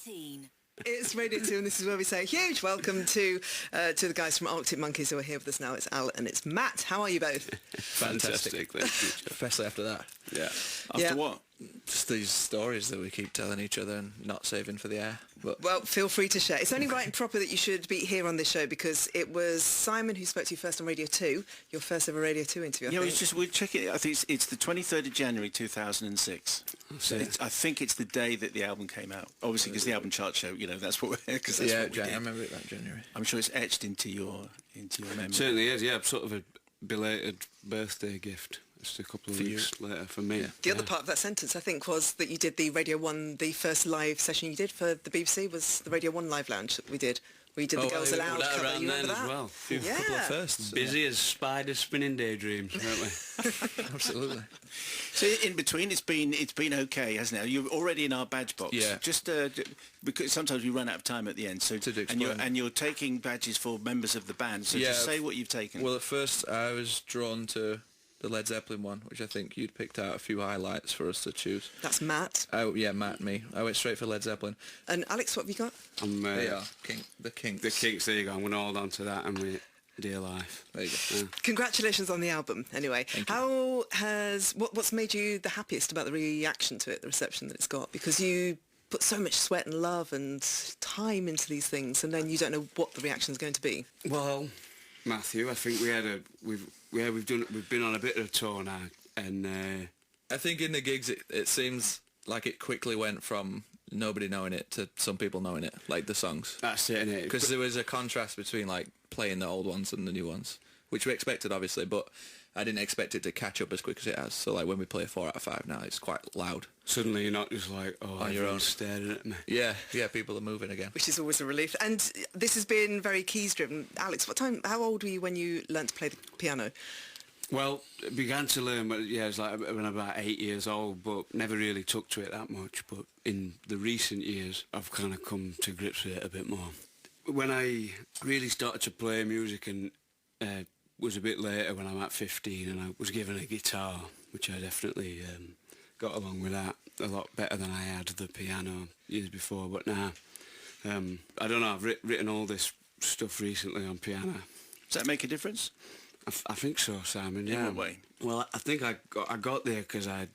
19. It's Radio 2 and this is where we say a huge welcome to the guys from Arctic Monkeys who are here with us now. It's Al and it's Matt. How are you both? Fantastic. Especially after that. Yeah. After what? Just these stories that we keep telling each other and not saving for the air. But well, feel free to share. It's only right and proper that you should be here on this show because it was Simon who spoke to you first on Radio 2, your first ever Radio 2 interview, I think. We're checking it. I think it's the 23rd of January 2006. So I think it's the day that the album came out. Obviously, because the album chart show, that's what we're... Cause that's what we did. I remember it that January. I'm sure it's etched into your memory. Certainly is, yeah. Sort of a belated birthday gift. Just a couple of weeks later for me. Yeah. The other part of that sentence, I think, was that you did the Radio 1, the first live session you did for the BBC was the Radio 1 Live Lounge that we did. We did the Girls Aloud cover. Around you then remember that? as well. Yeah. Couple of firsts. Busy as spiders spinning daydreams, weren't we? Absolutely. So in between, it's been okay, hasn't it? You're already in our badge box. Yeah. Just because sometimes we run out of time at the end. So and you're taking badges for members of the band. So just say what you've taken. Well, at first I was drawn to the Led Zeppelin one, which I think you'd picked out a few highlights for us to choose. That's Matt. Oh yeah, Matt and me. I went straight for Led Zeppelin. And Alex, what have you got? They are the Kinks. The Kinks, there you go. I'm going to hold on to that and we Dear Life. There you go. Yeah. Congratulations on the album, anyway. Thank you. How has... What's made you the happiest about the reaction to it, the reception that it's got? Because you put so much sweat and love and time into these things and then you don't know what the reaction's going to be. Well, Matthew, I think we've been on a bit of a tour now, and I think in the gigs it seems like it quickly went from nobody knowing it to some people knowing it, like the songs. That's it, innit? Because there was a contrast between like playing the old ones and the new ones, which we expected obviously, but I didn't expect it to catch up as quick as it has. So like when we play 4 out of 5 now, it's quite loud. Suddenly you're not just like, on your own, staring at me. Yeah, people are moving again. Which is always a relief. And this has been very keys driven. Alex, how old were you when you learnt to play the piano? Well, began to learn, but it was like when I was about 8 years old, but never really took to it that much. But in the recent years, I've kind of come to grips with it a bit more. When I really started to play music and was a bit later when I'm at 15 and I was given a guitar, which I definitely got along with that a lot better than I had the piano years before. But now, I don't know, I've written all this stuff recently on piano. Does that make a difference? I think so, Simon, yeah. In what way? Well, I think I got there because I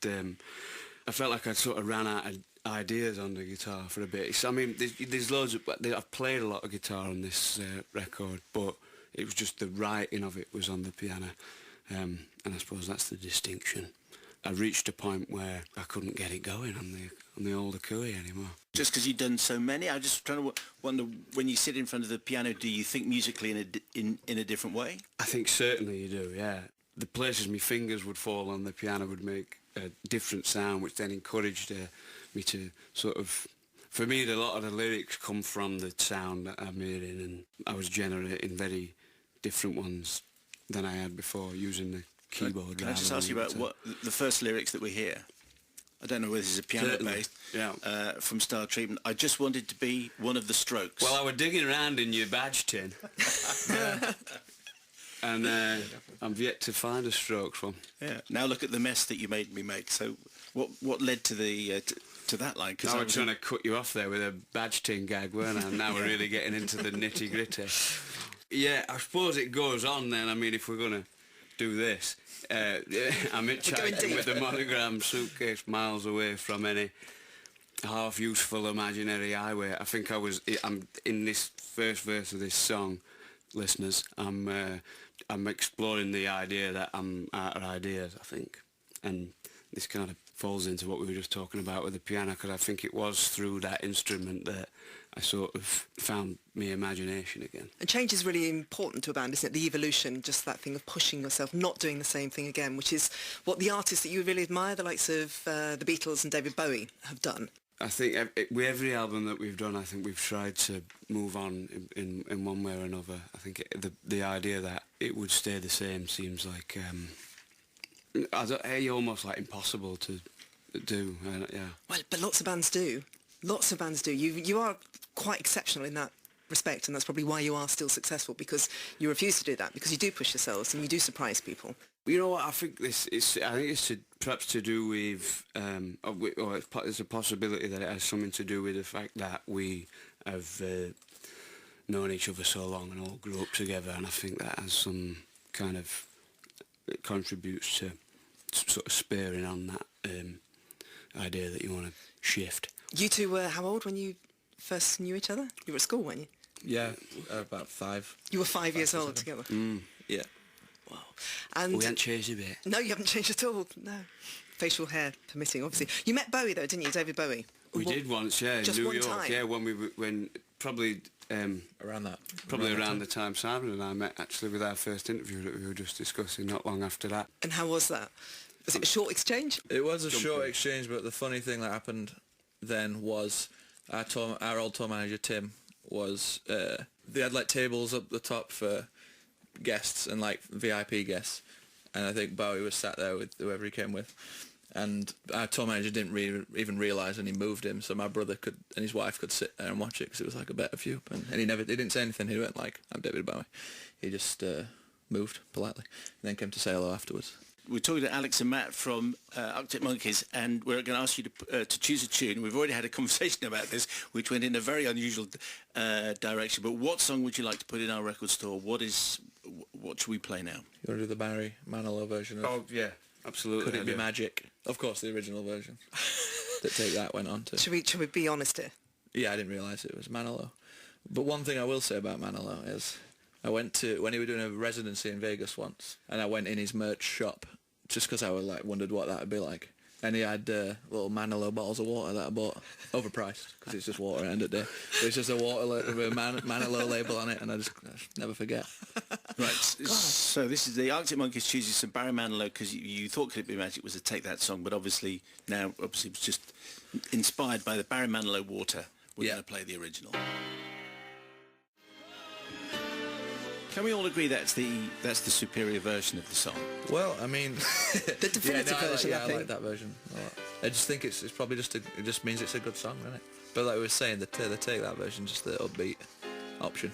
felt like I'd sort of ran out of ideas on the guitar for a bit. I mean, there's loads of... I've played a lot of guitar on this record, but it was just the writing of it was on the piano. And I suppose that's the distinction. I reached a point where I couldn't get it going on the old Akui anymore. Just because you've done so many, I just trying to wonder, when you sit in front of the piano, do you think musically in a different way? I think certainly you do, yeah. The places my fingers would fall on the piano would make a different sound, which then encouraged me to sort of... For me, a lot of the lyrics come from the sound that I'm hearing, and I was generating very different ones than I had before using the keyboard. Can I just ask you about what the first lyrics that we hear? I don't know whether this is a piano based from Star Treatment. I just wanted to be one of the Strokes. Well, I was digging around in your badge tin, and I've yet to find a Strokes one. Yeah. Now look at the mess that you made me make. So, what led to the to that line? I was trying to cut you off there with a badge tin gag, weren't I? Now we're really getting into the nitty gritty. Yeah, I suppose it goes on then. I mean, if we're gonna do this. I'm hitchhiking with the monogram suitcase miles away from any half-useful imaginary highway. I think I'm in this first verse of this song, listeners, I'm exploring the idea that I'm out of ideas, I think. And this kind of falls into what we were just talking about with the piano, because I think it was through that instrument that I sort of found my imagination again. And change is really important to a band, isn't it? The evolution, just that thing of pushing yourself, not doing the same thing again, which is what the artists that you really admire, the likes of the Beatles and David Bowie, have done. I think with every album that we've done, I think we've tried to move on in one way or another. I think the idea that it would stay the same seems like almost like impossible to do. Yeah. Well, but lots of bands do. Lots of bands do. You are quite exceptional in that respect, and that's probably why you are still successful, because you refuse to do that, because you do push yourselves and you do surprise people. You know what? I think it's perhaps to do with, there's a possibility that it has something to do with the fact that we have known each other so long and all grew up together, and I think that has some kind of, it contributes to sort of spurring on that idea that you want to shift. You two were how old when you first knew each other? You were at school, weren't you? Yeah, about 5. You were 5 years old together. Yeah. Wow. And We haven't changed a bit. no, you haven't changed at all. No. Facial hair permitting, obviously. You met Bowie though, didn't you, David Bowie? We did once, yeah, in Just New one York. time? Yeah, when probably Around that. around the time Simon and I met, actually, with our first interview that we were just discussing not long after that. And how was that? Was it a short exchange? It was a short exchange, but the funny thing that happened then was our old tour manager Tim was they had like tables up the top for guests and like VIP guests, and I think Bowie was sat there with whoever he came with, and our tour manager didn't even realise, and he moved him so my brother could and his wife could sit there and watch it because it was like a better view. And he didn't say anything. He went like, "I'm David Bowie." He just moved politely and then came to say hello afterwards. We're talking to Alex and Matt from Arctic Monkeys, and we're going to ask you to choose a tune. We've already had a conversation about this, which went in a very unusual direction. But what song would you like to put in our record store? What should we play now? You want to do the Barry Manilow version of Oh, yeah, absolutely. Could It Be Magic? Of course, the original version. That Take That went on to. Should we be honest here? Yeah, I didn't realise it was Manilow. But one thing I will say about Manilow is I went to, when he was doing a residency in Vegas once, and I went in his merch shop just because I wondered what that would be like. And he had little Manilow bottles of water that I bought, overpriced, because it's just water at the end of the day. But it's just a water with a Manilow label on it, and I just never forget. Right, so this is the Arctic Monkeys choosing some Barry Manilow because you thought Could It Be Magic was a Take That song, but obviously it's just inspired by the Barry Manilow water. We're going to play the original. Can we all agree that's the superior version of the song? Well, I mean, The definitive version, I I think. like that version a lot. I just think it's probably it just means it's a good song, doesn't it? But like we were saying, the Take That version, just the upbeat option.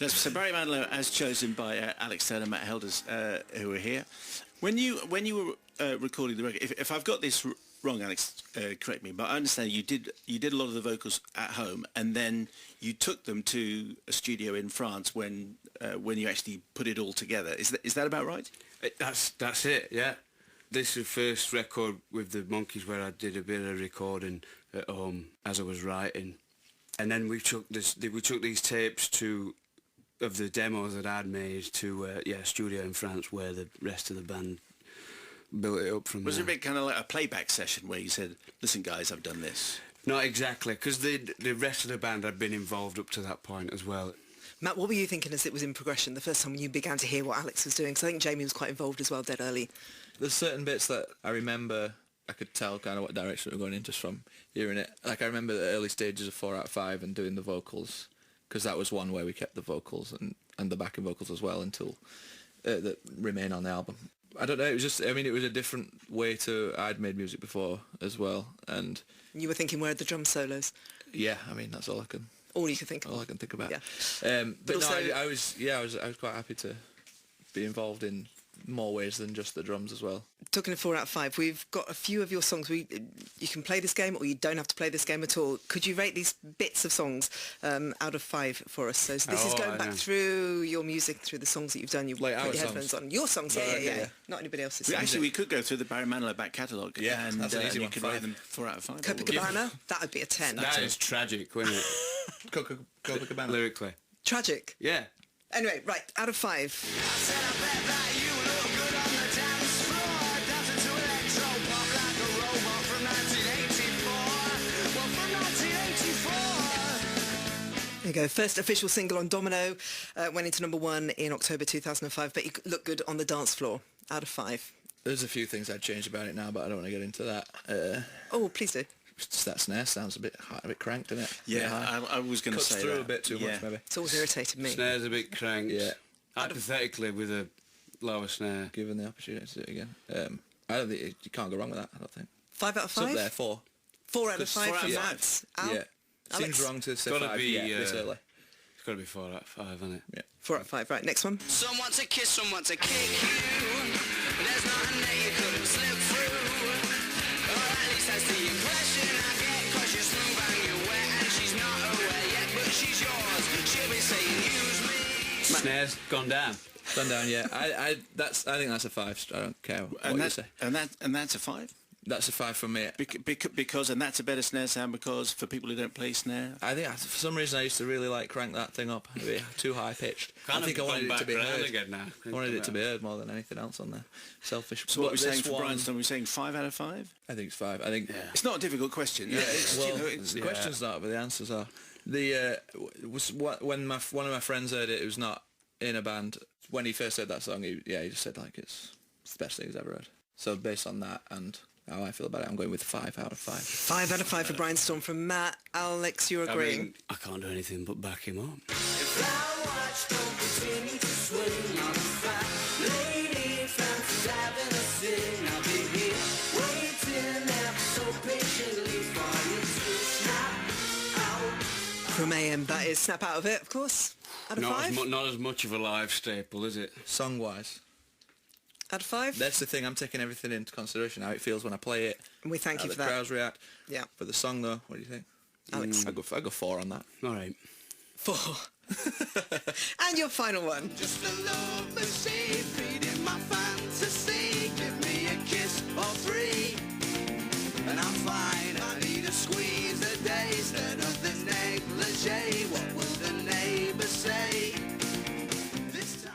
So Barry Manilow, as chosen by Alex Turner, Matt Helders, who are here. When you were recording the record, if I've got this wrong, Alex, correct me, but I understand you did a lot of the vocals at home, and then you took them to a studio in France when you actually put it all together. Is that about right? That's it, yeah. This is the first record with the Monkeys where I did a bit of recording at home as I was writing. And then we took these tapes of the demos that I'd made to a studio in France where the rest of the band built it up from there. Was it a bit kind of like a playback session where you said, "Listen, guys, I've done this"? Not exactly, because the rest of the band had been involved up to that point as well. Matt, what were you thinking as it was in progression, the first time you began to hear what Alex was doing? Because I think Jamie was quite involved as well, dead early. There's certain bits that I remember I could tell kind of what direction we were going in just from hearing it. Like I remember the early stages of 4 out of 5 and doing the vocals, because that was one where we kept the vocals and the backing vocals as well until that remain on the album. I don't know, it was just, I mean, it was a different way I'd made music before as well, and... You were thinking, where are the drum solos? Yeah, I mean, that's all I can think about. Yeah. But also, no, I was quite happy to be involved in more ways than just the drums as well. Talking of 4 out of 5, we've got a few of your songs. You can play this game or you don't have to play this game at all. Could you rate these bits of songs out of 5 for us? So this is going back through your music, through the songs that you've done. You like put our your headphones on. Your songs, yeah. Not anybody else's songs. Actually, we could go through the Barry Manilow back catalogue. Yeah, and that's an easy you one. could rate them 4 out of 5. Copacabana, that would be a 10. That is tragic, wouldn't it? Copacabana. Lyrically. Tragic. Yeah. Anyway, right, out of 5. There you go. First official single on Domino, went into number 1 in October 2005, but you look good on the dance floor. Out of 5. There's a few things I'd change about it now, but I don't want to get into that. Oh, please do. Just that snare sounds a bit cranked, doesn't it? Yeah, I was going to say Cuts through that. a bit too much, maybe. It's always irritated me. Snare's a bit cranked. Yeah. Hypothetically, with a lower snare. Given the opportunity to do it again. I don't think you can't go wrong with that, I don't think. 5 out of It's up 5? there, 4. 4 out of 5 4 out for of Matt. Al? Yeah. Alex? Seems wrong to say Gotta 5 be, this early. got to be 4 out of 5, hasn't it? Yeah. 4 out of 5. Right, next one. Some want to kiss, some want to kick you. There's nothing that you couldn't slip through. Or at least that's the impression I get. Cause you're smooth and you're wet and she's not aware yet. But she's yours, she'll be saying use me. Snare's gone down. Done down, yeah. I think that's a 5. I don't care what you say. And that's a 5? That's a 5 from me. Because, and that's a better snare sound because for people who don't play snare. I think for some reason I used to really like crank that thing up. It'd be too high pitched. I think I wanted it to be heard again now. I wanted it to be heard more than anything else on there. Selfish. So what But we're saying this for one, Bryanston, we're saying 5 out of 5? I think it's 5. I think. Yeah. It's not a difficult question. Yeah, It's, well, you know, it's, the question's not, but the answers are. When one of my friends heard it, who's not in a band, when he first heard that song, he just said like it's the best thing he's ever heard. So based on that and how I feel about it, I'm going with 5 out of 5. 5 out of 5 for Bryanston from Matt. Alex, you're agreeing? I mean, I can't do anything but back him up. If I watch, don't continue to swing on the fat lady, Francis having a sing. I'll be here waiting ever so patiently for you to snap out. From AM, that is Snap Out of It, of course. Out of 5? Not as much of a live staple, is it? Song wise, Out of 5? that's the thing. I'm taking everything into consideration. How it feels when I play it. And we thank how you the for that. crowds react. Yeah. For the song though, what do you think? Alex. I go 4 on that. All right. 4. And your final one. Just a love machine feeding my fantasy. Give me a kiss or 3 and I'm fine. I need a squeeze a day instead of this negligee. What will the neighbours say this time?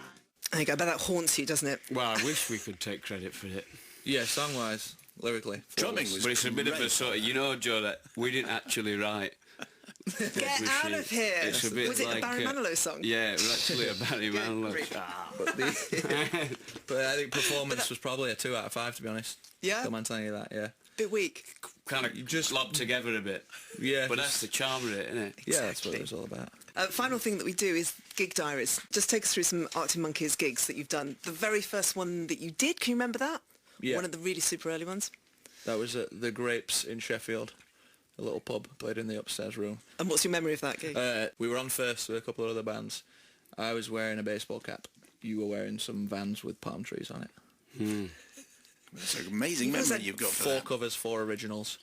There you go. But that haunts you, doesn't it? Well, I wish we could take credit for it. Yeah, song wise, lyrically. Drumming was But it's a bit of a great. sort of, you know, Joe, that we didn't actually write. Get out of here. It's a bit Was it like, a Barry Manilow song? Yeah, it was actually a Barry Manilow. grief. But I think performance was probably a 2 out of 5 to be honest. Yeah? Don't mind telling you that. Yeah. Bit weak. Kind of just lobbed together a bit. Yeah. But that's the charm of it, isn't it? Yeah, that's what it was all about. Final thing that we do is gig diaries. Just take us through some Arctic Monkeys gigs that you've done. The very first one that you did, can you remember that? Yeah. One of the really super early ones. That was at the Grapes in Sheffield, a little pub, played in the upstairs room. And what's your memory of that gig? We were on first with a couple of other bands. I was wearing a baseball cap. You were wearing some Vans with palm trees on it. It's an amazing memory you've got for 4 that. covers, 4 originals.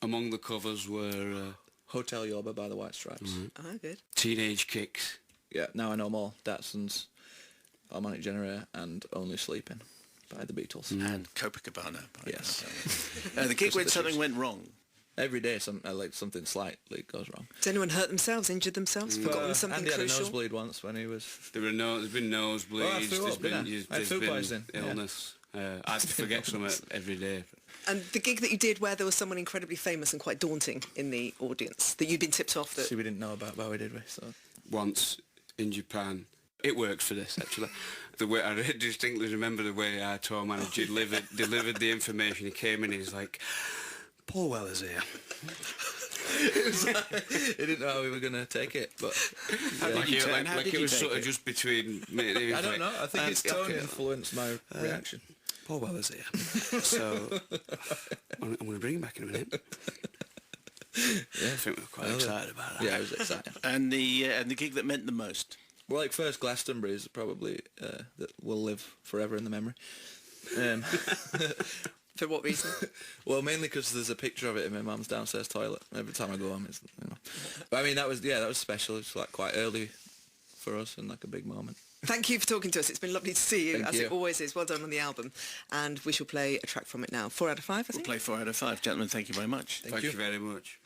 Among the covers were Hotel Yoba by the White Stripes. Oh, good. Teenage Kicks. Yeah, Now I Know More, Datsuns, Harmonic Generator, and Only Sleeping by the Beatles. And Copacabana. Yes. The gig when the something Chiefs. went wrong. Every day something slightly goes wrong. Has anyone hurt themselves, injured themselves, forgotten something Andy had a crucial? nosebleed once when he was... There's been nosebleeds. Oh, I threw up, didn't I? I had There's food been poisoning, yeah. illness. I forget some every day. And the gig that you did where there was someone incredibly famous and quite daunting in the audience that you'd been tipped off that... See, we didn't know about Bowie, did we? So Once in Japan, it worked for this actually. The way I distinctly remember the way our tour manager delivered the information. He came in, he's like, "Paul Weller's here." he didn't know how we were going to take it, but... Like, you it, turn? like, How like did it you was take sort of it? just between me and him. I don't know. I think his tone okay. influenced my reaction. Paul Weller's here. So I'm going to bring him back in a minute. Yeah, I think we were quite excited about that. Yeah, I was excited. And the gig that meant the most. Well, like first Glastonbury is probably that will live forever in the memory. For what reason? Well, mainly because there's a picture of it in my mum's downstairs toilet. Every time I go home, it's, you know. But I mean, that was special. It's like quite early for us and like a big moment. Thank you for talking to us. It's been lovely to see you, Thank as you. it always is. Well done on the album. And we shall play a track from it now. 4 out of 5, I We'll think. play 4 out of 5. Gentlemen, thank you very much. Thank you very much.